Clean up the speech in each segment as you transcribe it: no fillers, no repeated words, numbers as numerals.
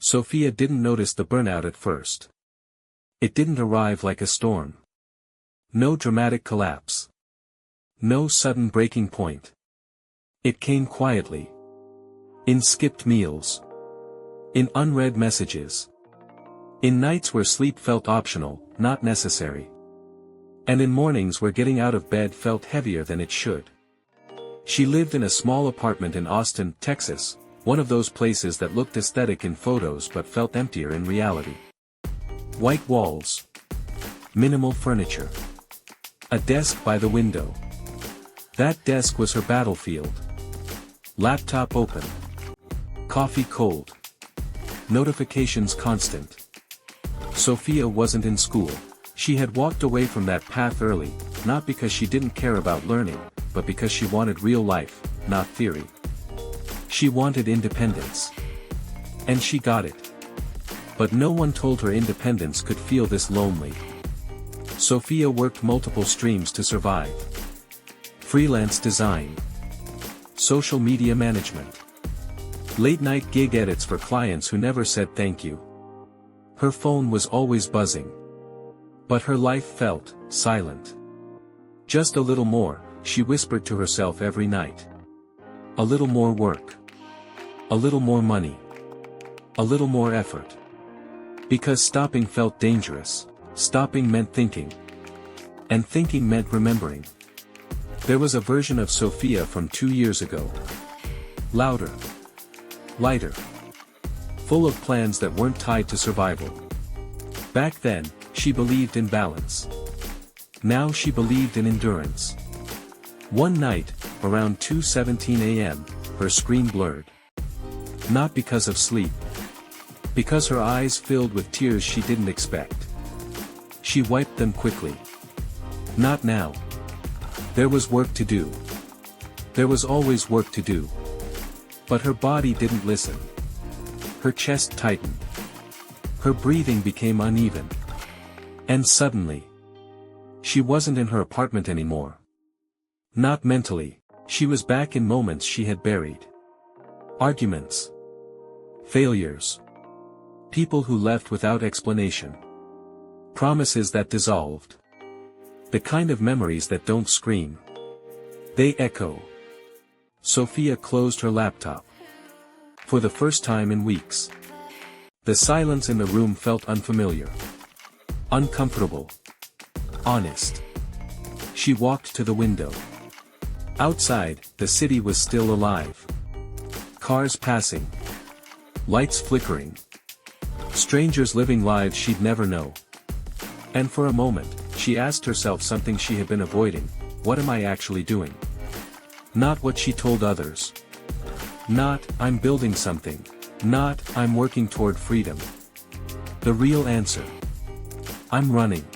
Sophia didn't notice the burnout at first. It didn't arrive like a storm. No dramatic collapse. No sudden breaking point. It came quietly. In skipped meals. In unread messages. In nights where sleep felt optional, not necessary. And in mornings where getting out of bed felt heavier than it should. She lived in a small apartment in Austin, Texas, one of those places that looked aesthetic in photos but felt emptier in reality. White walls. Minimal furniture. A desk by the window. That desk was her battlefield. Laptop open. Coffee cold. Notifications constant. Sophia wasn't in school. She had walked away from that path early, not because she didn't care about learning, but because she wanted real life, not theory. She wanted independence. And she got it. But no one told her independence could feel this lonely. Sophia worked multiple streams to survive. Freelance design. Social media management. Late-night gig edits for clients who never said thank you. Her phone was always buzzing. But her life felt silent. Just a little more, she whispered to herself every night. A little more work. A little more money. A little more effort. Because stopping felt dangerous. Stopping meant thinking. And thinking meant remembering. There was a version of Sophia from 2 years ago. Louder. Lighter. Full of plans that weren't tied to survival. Back then, she believed in balance. Now she believed in endurance. One night, around 2:17 a.m., her screen blurred. Not because of sleep. Because her eyes filled with tears she didn't expect. She wiped them quickly. Not now. There was work to do. There was always work to do. But her body didn't listen. Her chest tightened. Her breathing became uneven. And suddenly, she wasn't in her apartment anymore. Not mentally, she was back in moments she had buried. Arguments. Failures. People who left without explanation. Promises that dissolved. The kind of memories that don't scream. They echo. Sophia closed her laptop. For the first time in weeks. The silence in the room felt unfamiliar. Uncomfortable. Honest. She walked to the window. Outside, the city was still alive. Cars passing. Lights flickering. Strangers living lives she'd never know. And for a moment, she asked herself something she had been avoiding: what am I actually doing? Not what she told others. Not, I'm building something. Not, I'm working toward freedom. The real answer. I'm running.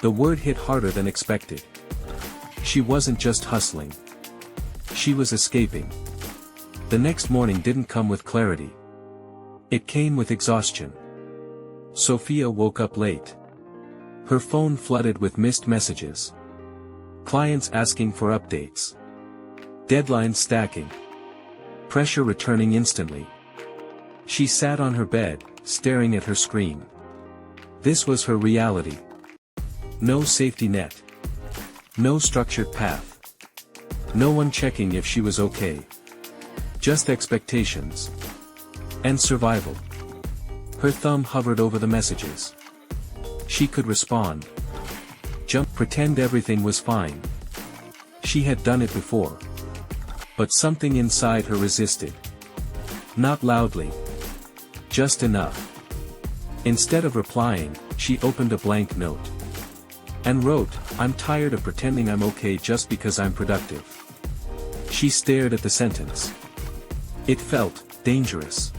The word hit harder than expected. She wasn't just hustling. She was escaping. The next morning didn't come with clarity. It came with exhaustion. Sophia woke up late. Her phone flooded with missed messages. Clients asking for updates. Deadlines stacking. Pressure returning instantly. She sat on her bed, staring at her screen. This was her reality. No safety net. No structured path. No one checking if she was okay. Just expectations. And survival. Her thumb hovered over the messages. She could respond. Jump, pretend everything was fine. She had done it before. But something inside her resisted. Not loudly. Just enough. Instead of replying, she opened a blank note. And wrote, I'm tired of pretending I'm okay just because I'm productive. She stared at the sentence. It felt dangerous.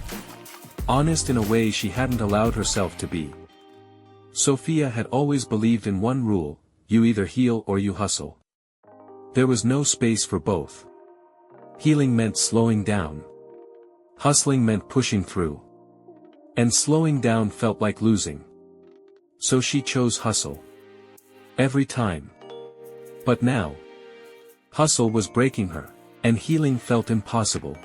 Honest in a way she hadn't allowed herself to be. Sophia had always believed in one rule: you either heal or you hustle. There was no space for both. Healing meant slowing down. Hustling meant pushing through. And slowing down felt like losing. So she chose hustle. Every time. But now, hustle was breaking her, and healing felt impossible.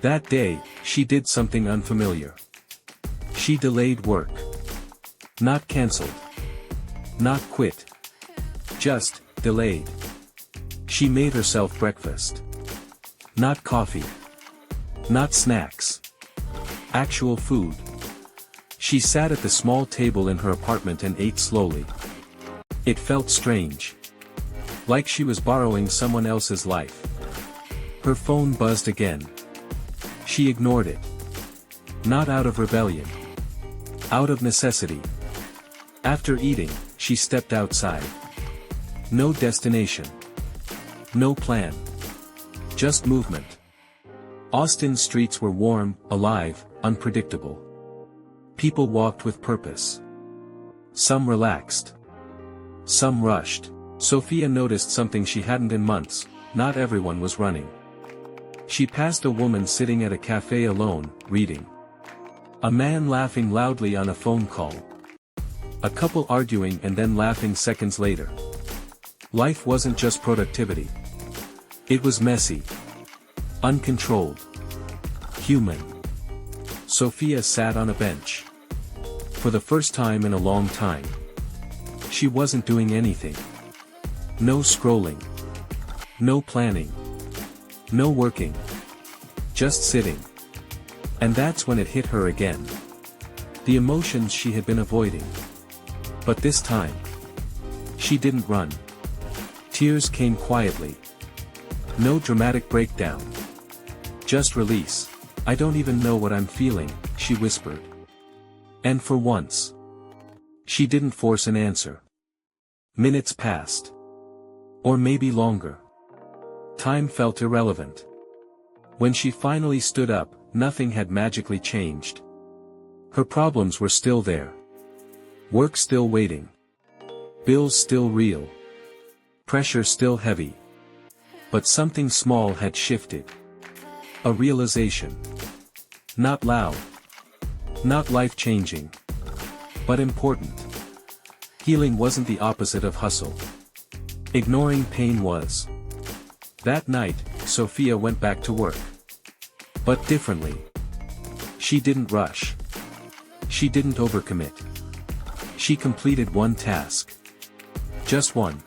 That day, she did something unfamiliar. She delayed work. Not cancelled. Not quit. Just delayed. She made herself breakfast. Not coffee. Not snacks. Actual food. She sat at the small table in her apartment and ate slowly. It felt strange. Like she was borrowing someone else's life. Her phone buzzed again. She ignored it. Not out of rebellion. Out of necessity. After eating, she stepped outside. No destination. No plan. Just movement. Austin's streets were warm, alive, unpredictable. People walked with purpose. Some relaxed. Some rushed. Sophia noticed something she hadn't in months: not everyone was running. She passed a woman sitting at a cafe alone, reading. A man laughing loudly on a phone call. A couple arguing and then laughing seconds later. Life wasn't just productivity. It was messy. Uncontrolled. Human. Sophia sat on a bench. For the first time in a long time. She wasn't doing anything. No scrolling. No planning. No working. Just sitting. And that's when it hit her again. The emotions she had been avoiding. But this time. She didn't run. Tears came quietly. No dramatic breakdown. Just release. I don't even know what I'm feeling, she whispered. And for once. She didn't force an answer. Minutes passed. Or maybe longer. Time felt irrelevant. When she finally stood up, nothing had magically changed. Her problems were still there. Work still waiting. Bills still real. Pressure still heavy. But something small had shifted. A realization. Not loud. Not life-changing. But important. Healing wasn't the opposite of hustle. Ignoring pain was. That night, Sophia went back to work. But differently. She didn't rush. She didn't overcommit. She completed one task. Just one.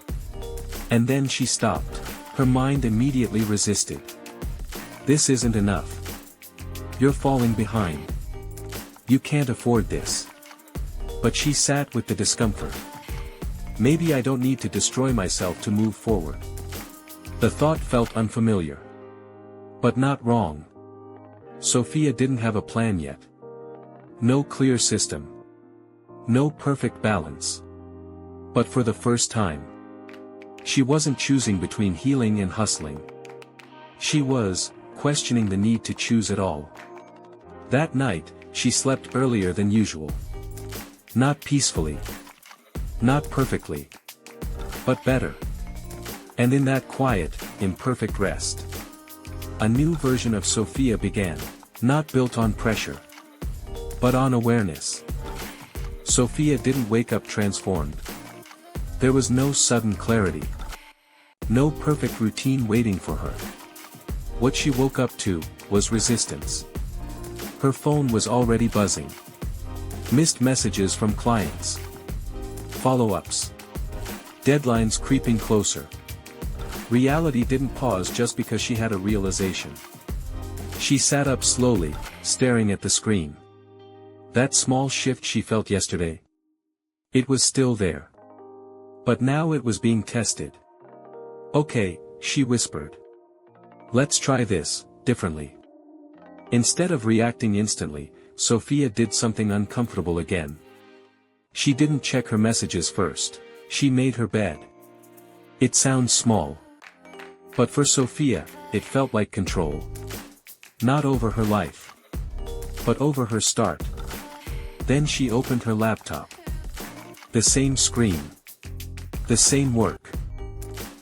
And then she stopped. Her mind immediately resisted. This isn't enough. You're falling behind. You can't afford this. But she sat with the discomfort. Maybe I don't need to destroy myself to move forward. The thought felt unfamiliar. But not wrong. Sophia didn't have a plan yet. No clear system. No perfect balance. But for the first time, she wasn't choosing between healing and hustling. She was questioning the need to choose at all. That night, she slept earlier than usual. Not peacefully. Not perfectly. But better. And in that quiet, imperfect rest, a new version of Sophia began, not built on pressure, but on awareness. Sophia didn't wake up transformed. There was no sudden clarity. No perfect routine waiting for her. What she woke up to was resistance. Her phone was already buzzing. Missed messages from clients. Follow-ups. Deadlines creeping closer. Reality didn't pause just because she had a realization. She sat up slowly, staring at the screen. That small shift she felt yesterday. It was still there. But now it was being tested. Okay, she whispered. Let's try this, differently. Instead of reacting instantly, Sophia did something uncomfortable again. She didn't check her messages first. She made her bed. It sounds small. But for Sophia, it felt like control. Not over her life. But over her start. Then she opened her laptop. The same screen. The same work.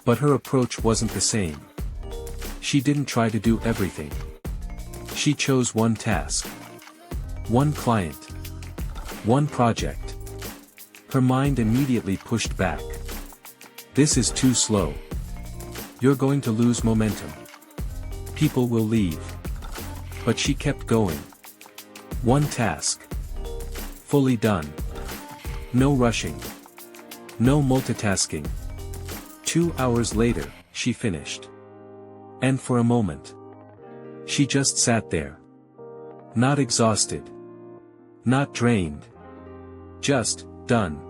But her approach wasn't the same. She didn't try to do everything. She chose one task. One client. One project. Her mind immediately pushed back. This is too slow. You're going to lose momentum. People will leave. But she kept going. One task. fully done. No rushing. No multitasking. 2 hours later, she finished. And for a moment, she just sat there. Not exhausted. Not drained. Just, done.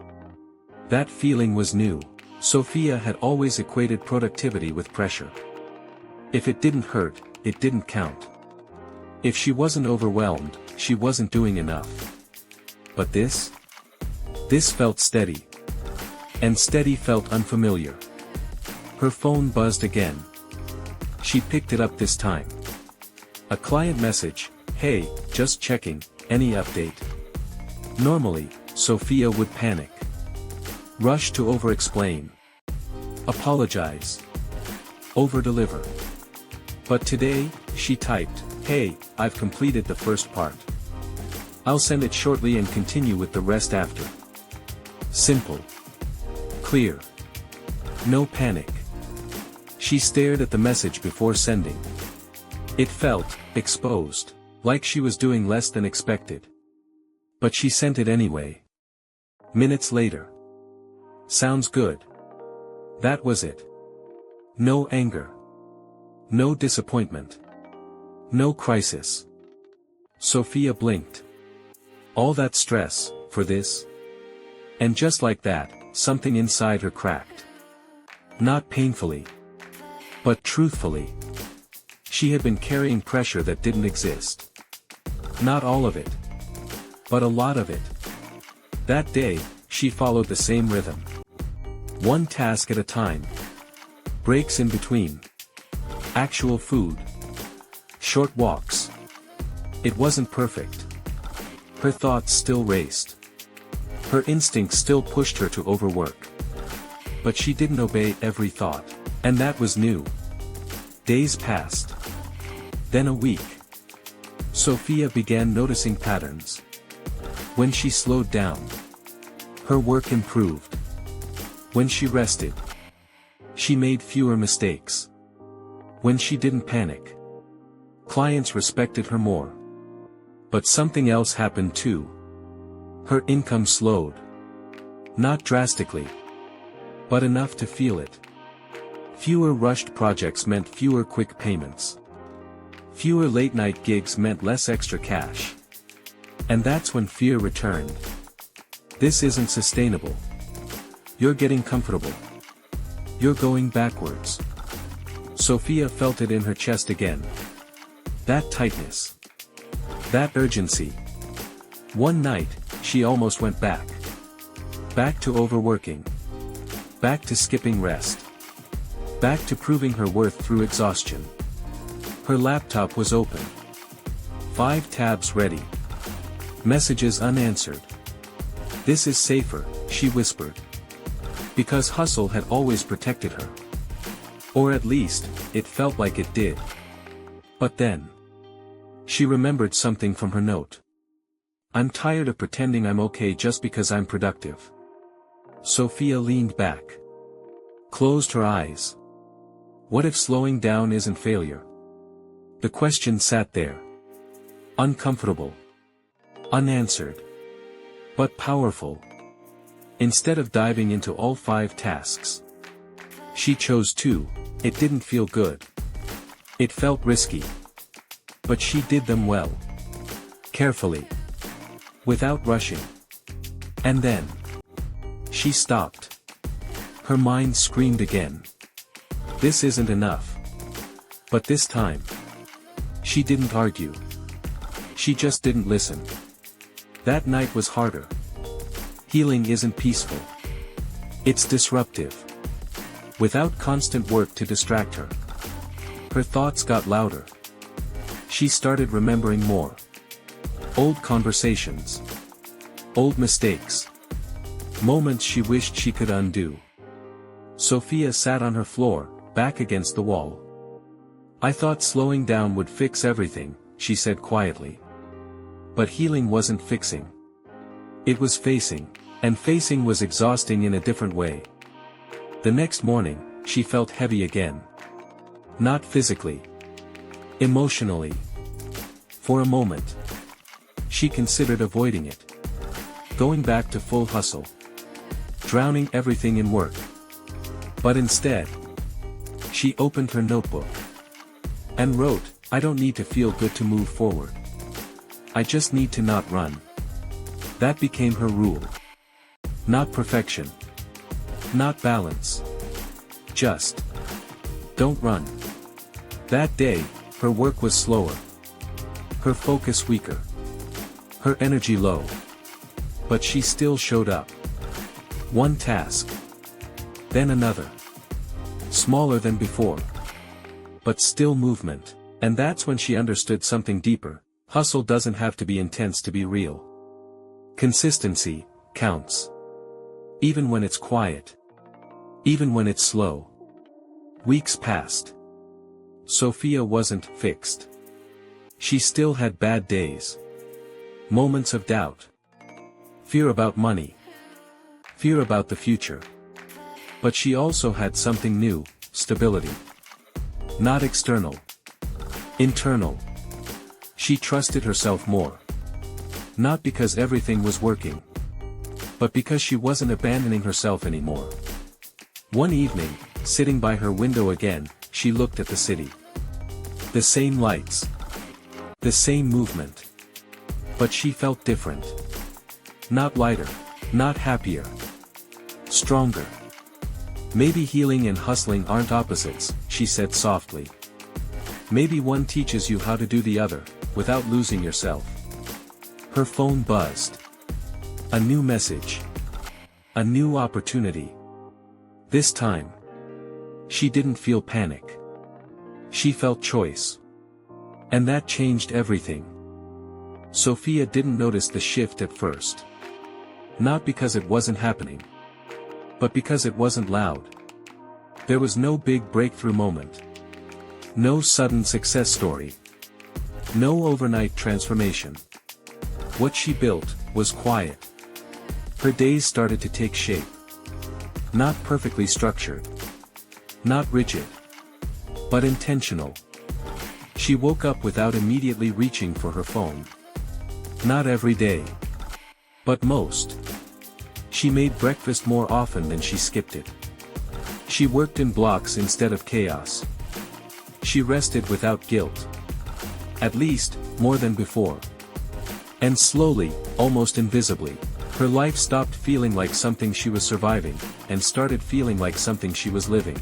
That feeling was new. Sophia had always equated productivity with pressure. If it didn't hurt, it didn't count. If she wasn't overwhelmed, she wasn't doing enough. But this felt steady. And steady felt unfamiliar. Her phone buzzed again. She picked it up this time. A client message, "Hey, just checking, any update?" Normally, Sophia would panic. Rush to over-explain. Apologize. Over-deliver. But today, she typed, "Hey, I've completed the first part. I'll send it shortly and continue with the rest after." Simple. Clear. No panic. She stared at the message before sending. It felt exposed, like she was doing less than expected. But she sent it anyway. Minutes later. Sounds good. That was it. No anger. No disappointment. No crisis. Sophia blinked. All that stress, for this? And just like that, something inside her cracked. Not painfully. But truthfully. She had been carrying pressure that didn't exist. Not all of it. But a lot of it. That day, she followed the same rhythm. One task at a time. Breaks in between. Actual food. Short walks. It wasn't perfect. Her thoughts still raced. Her instincts still pushed her to overwork. But she didn't obey every thought. And that was new. Days passed. Then a week. Sophia began noticing patterns. When she slowed down, her work improved. When she rested, she made fewer mistakes. When she didn't panic, clients respected her more. But something else happened too. Her income slowed. Not drastically, but enough to feel it. Fewer rushed projects meant fewer quick payments. Fewer late-night gigs meant less extra cash. And that's when fear returned. This isn't sustainable. You're getting comfortable. You're going backwards. Sophia felt it in her chest again. That tightness. That urgency. One night, she almost went back. Back to overworking. Back to skipping rest. Back to proving her worth through exhaustion. Her laptop was open. 5 tabs ready. Messages unanswered. "This is safer," she whispered. Because hustle had always protected her. Or at least, it felt like it did. But then, she remembered something from her note. "I'm tired of pretending I'm okay just because I'm productive." Sophia leaned back. Closed her eyes. What if slowing down isn't failure? The question sat there. Uncomfortable. Unanswered. But powerful. Instead of diving into all 5 tasks, she chose 2. It didn't feel good. It felt risky. But she did them well. Carefully. Without rushing. And then, she stopped. Her mind screamed again. This isn't enough. But this time, she didn't argue. She just didn't listen. That night was harder. Healing isn't peaceful. It's disruptive. Without constant work to distract her. Her thoughts got louder. She started remembering more. Old conversations. Old mistakes. Moments she wished she could undo. Sophia sat on her floor, back against the wall. "I thought slowing down would fix everything," she said quietly. But healing wasn't fixing. It was facing, and facing was exhausting in a different way. The next morning, she felt heavy again. Not physically. Emotionally. For a moment, she considered avoiding it. going back to full hustle, drowning everything in work. But instead, she opened her notebook and wrote, "I don't need to feel good to move forward. I just need to not run." That became her rule. Not perfection. Not balance. Just don't run. That day, her work was slower, her focus weaker, her energy low. But she still showed up. One task, then another. Smaller than before, but still movement. And that's when she understood something deeper. Hustle doesn't have to be intense to be real. Consistency counts. Even when it's quiet. Even when it's slow. Weeks passed. Sophia wasn't fixed. She still had bad days. Moments of doubt. Fear about money. Fear about the future. But she also had something new, stability. Not external. Internal. She trusted herself more. Not because everything was working, but because she wasn't abandoning herself anymore. One evening, sitting by her window again, she looked at the city. The same lights. The same movement. But she felt different. Not lighter. Not happier. Stronger. "Maybe healing and hustling aren't opposites," she said softly. "Maybe one teaches you how to do the other, without losing yourself." Her phone buzzed. A new message. A new opportunity. This time, she didn't feel panic. She felt choice. And that changed everything. Sophia didn't notice the shift at first. Not because it wasn't happening, but because it wasn't loud. There was no big breakthrough moment. No sudden success story. No overnight transformation. What she built was quiet. Her days started to take shape. Not perfectly structured. Not rigid. But intentional. She woke up without immediately reaching for her phone. Not every day. But most. She made breakfast more often than she skipped it. She worked in blocks instead of chaos. She rested without guilt. At least, more than before. And slowly, almost invisibly, her life stopped feeling like something she was surviving, and started feeling like something she was living.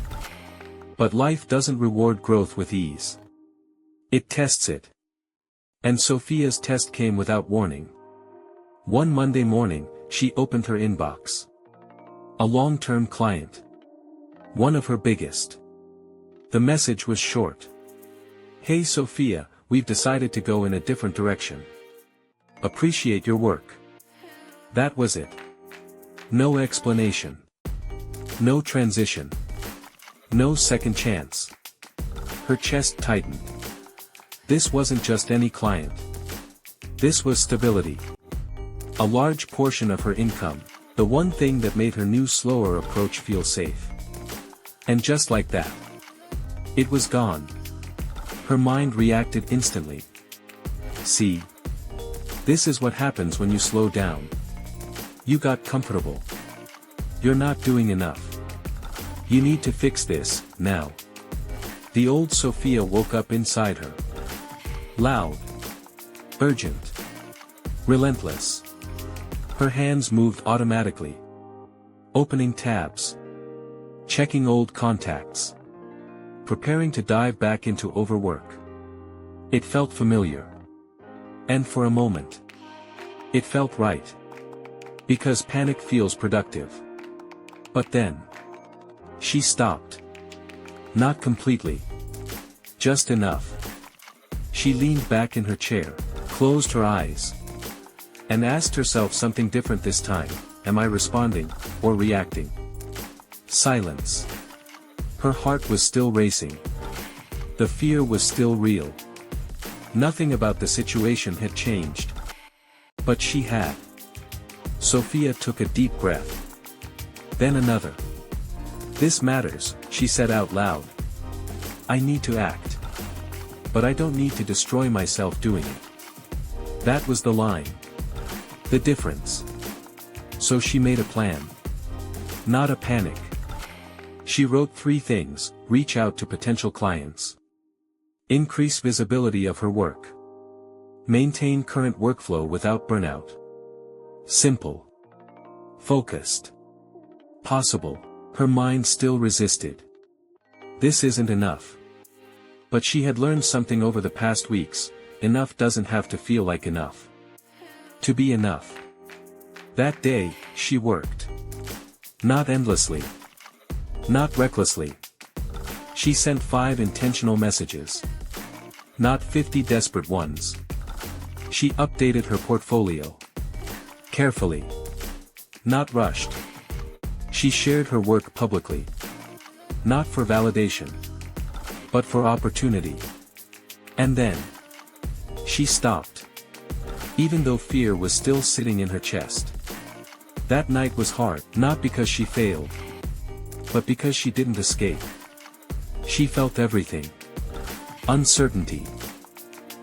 But life doesn't reward growth with ease. It tests it. And Sophia's test came without warning. One Monday morning, she opened her inbox. A long-term client. One of her biggest. The message was short. "Hey Sophia, we've decided to go in a different direction. Appreciate your work." That was it. No explanation. No transition. No second chance. Her chest tightened. This wasn't just any client. This was stability. A large portion of her income, the one thing that made her new slower approach feel safe. And just like that, it was gone. Her mind reacted instantly. See? This is what happens when you slow down. You got comfortable. You're not doing enough. You need to fix this, now. The old Sophia woke up inside her. Loud. Urgent. Relentless. Her hands moved automatically. Opening tabs. Checking old contacts. Preparing to dive back into overwork. It felt familiar. And for a moment, it felt right. Because panic feels productive. But then, she stopped. Not completely. Just enough. She leaned back in her chair, closed her eyes, and asked herself something different this time. Am I responding, or reacting? Silence. Her heart was still racing. The fear was still real. Nothing about the situation had changed. But she had. Sophia took a deep breath. Then another. This matters, she said out loud. I need to act. But I don't need to destroy myself doing it. That was the line. The difference. So she made a plan. Not a panic. She wrote 3 things: reach out to potential clients, increase visibility of her work, maintain current workflow without burnout. Simple. Focused. Possible. Her mind still resisted. This isn't enough. But she had learned something over the past weeks: enough doesn't have to feel like enough. To be enough. That day, she worked. Not endlessly. Not recklessly. She sent 5 intentional messages. Not 50 desperate ones. She updated her portfolio. Carefully. Not rushed. She shared her work publicly. Not for validation, but for opportunity. And then, she stopped. Even though fear was still sitting in her chest. That night was hard, not because she failed, but because she didn't escape. She felt everything. Uncertainty.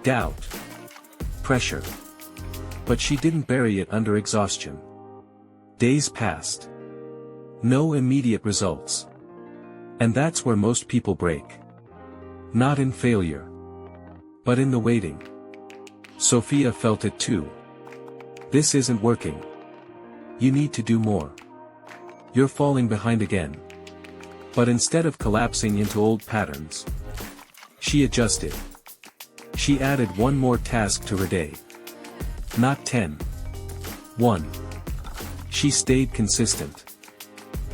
Doubt. Pressure. But she didn't bury it under exhaustion. Days passed. No immediate results. And that's where most people break. Not in failure, but in the waiting. Sophia felt it too. This isn't working. You need to do more. You're falling behind again. But instead of collapsing into old patterns, she adjusted. She added 1 more task to her day. Not 10. 1. She stayed consistent.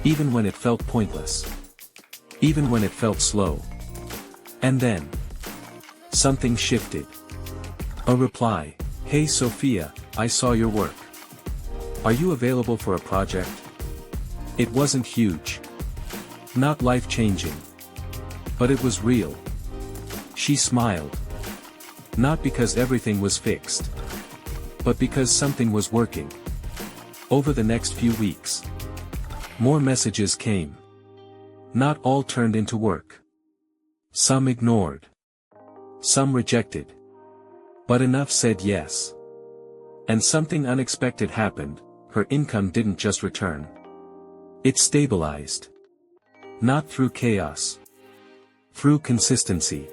Even when it felt pointless. Even when it felt slow. And then, something shifted. A reply: "Hey Sophia, I saw your work. Are you available for a project?" It wasn't huge. Not life-changing. But it was real. She smiled. Not because everything was fixed, but because something was working. Over the next few weeks, more messages came. Not all turned into work. Some ignored. Some rejected. But enough said yes. And something unexpected happened: her income didn't just return. It stabilized. Not through chaos. Through consistency.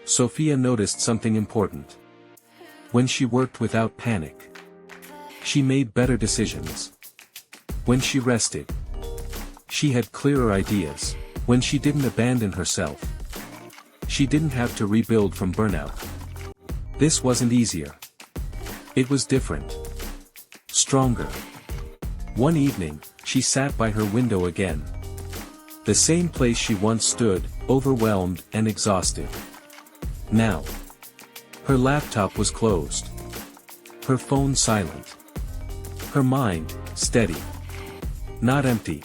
Sophia noticed something important. When she worked without panic, she made better decisions. When she rested, she had clearer ideas. When she didn't abandon herself, she didn't have to rebuild from burnout. This wasn't easier. It was different. Stronger. One evening, she sat by her window again. The same place she once stood, overwhelmed and exhausted. Now, her laptop was closed. Her phone silent. Her mind, steady. Not empty.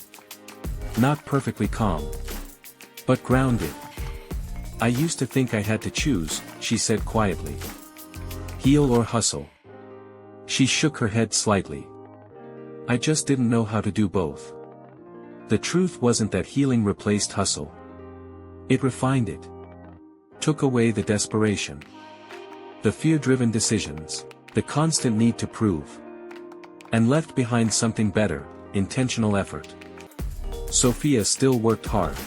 Not perfectly calm. But grounded. "I used to think I had to choose," she said quietly. "Heal or hustle." She shook her head slightly. "I just didn't know how to do both." The truth wasn't that healing replaced hustle. It refined it. Took away the desperation. The fear-driven decisions. The constant need to prove. And left behind something better: intentional effort. Sophia still worked hard.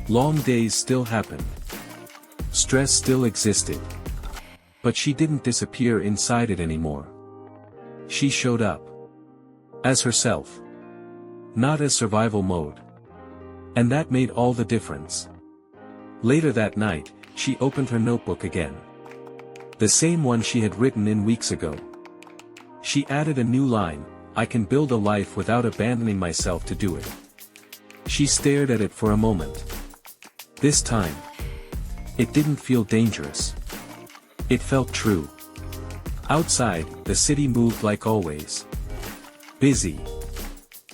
Long days still happened. Stress still existed. But she didn't disappear inside it anymore. She showed up. As herself. Not as survival mode. And that made all the difference. Later that night, she opened her notebook again. The same one she had written in weeks ago. She added a new line: "I can build a life without abandoning myself to do it." She stared at it for a moment. This time, it didn't feel dangerous. It felt true. Outside, the city moved like always. Busy.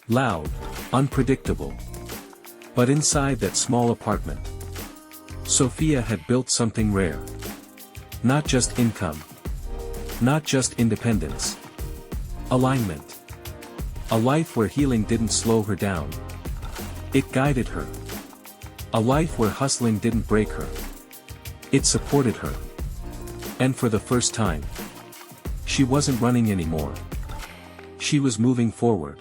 Loud. Unpredictable. But inside that small apartment, Sophia had built something rare. Not just income. Not just independence. Alignment. A life where healing didn't slow her down. It guided her. A life where hustling didn't break her. It supported her. And for the first time, she wasn't running anymore. She was moving forward.